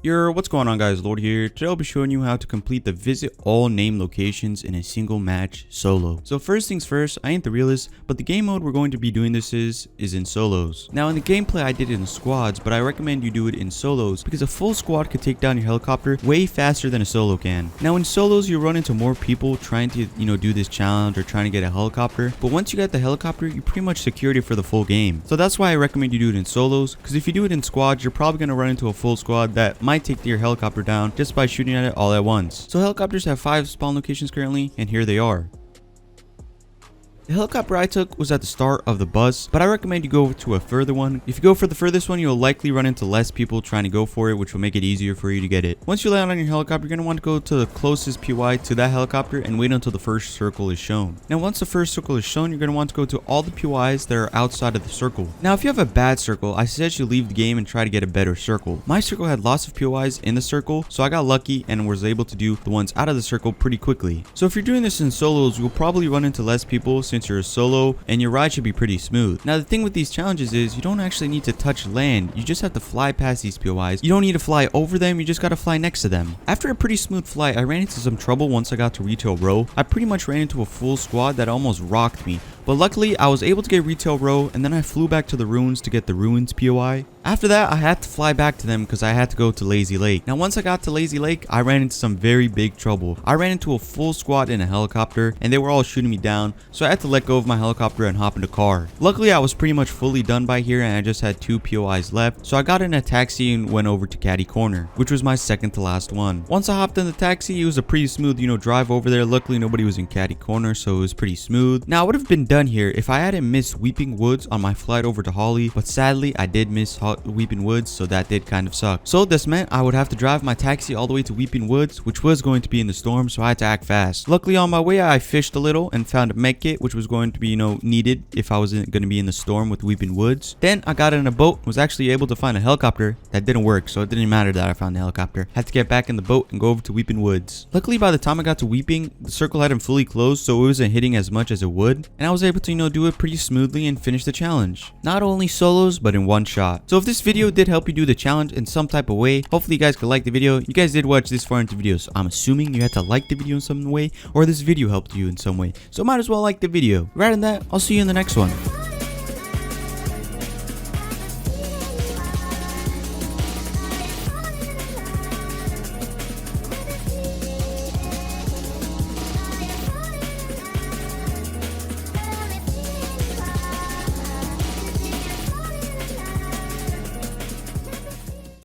What's going on, guys? Lorty here. Today I'll be showing you how to complete the visit all named locations in a single match solo. So first things first, I ain't the realist, but the game mode we're going to be doing this is in solos. Now in the gameplay I did it in squads, but I recommend you do it in solos because a full squad could take down your helicopter way faster than a solo can. Now in solos you run into more people trying to do this challenge or trying to get a helicopter, but once you get the helicopter you pretty much secured it for the full game. So that's why I recommend you do it in solos, because if you do it in squads you're probably going to run into a full squad that might take your helicopter down just by shooting at it all at once. So helicopters have 5 spawn locations currently, and here they are. The helicopter I took was at the start of the bus, but I recommend you go to a further one. If you go for the furthest one, you'll likely run into less people trying to go for it, which will make it easier for you to get it. Once you land on your helicopter, you're going to want to go to the closest POI to that helicopter and wait until the first circle is shown. Now once the first circle is shown, you're going to want to go to all the POIs that are outside of the circle. Now if you have a bad circle, I suggest you leave the game and try to get a better circle. My circle had lots of POIs in the circle, so I got lucky and was able to do the ones out of the circle pretty quickly. So if you're doing this in solos, you'll probably run into less people since you're a solo, and your ride should be pretty smooth. Now the thing with these challenges is you don't actually need to touch land, you just have to fly past these POIs. You don't need to fly over them, you just gotta fly next to them. After a pretty smooth flight, I ran into some trouble once I got to retail row. I pretty much ran into a full squad that almost rocked me, but luckily I was able to get retail row, and then I flew back to the ruins to get the ruins POI. After that I had to fly back to them because I had to go to Lazy Lake. Now once I got to Lazy Lake, I ran into some very big trouble. I ran into a full squad in a helicopter and they were all shooting me down, so I had to let go of my helicopter and hop in the car. Luckily I was pretty much fully done by here and I just had 2 POIs left, so I got in a taxi and went over to Caddy Corner, which was my second to last one. Once I hopped in the taxi, it was a pretty smooth drive over there. Luckily nobody was in Caddy Corner, so it was pretty smooth. Now I would have been done here if I hadn't missed Weeping Woods on my flight over to Holly, but sadly I did miss Weeping Woods, so that did kind of suck. So this meant I would have to drive my taxi all the way to Weeping Woods, which was going to be in the storm, so I had to act fast. Luckily on my way I fished a little and found a med kit, which was going to be needed if I wasn't going to be in the storm with Weeping Woods. Then I got in a boat, was actually able to find a helicopter that didn't work, so it didn't matter that I found the helicopter. Had to get back in the boat and go over to Weeping Woods. Luckily by the time I got to Weeping, the circle hadn't fully closed, so it wasn't hitting as much as it would, and I was able to do it pretty smoothly and finish the challenge. Not only solos, but in one shot. So if this video did help you do the challenge in some type of way, hopefully you guys could like the video. You guys did watch this far into the video, so I'm assuming you had to like the video in some way, or this video helped you in some way, so might as well like the video. Rather than that, I'll see you in the next one.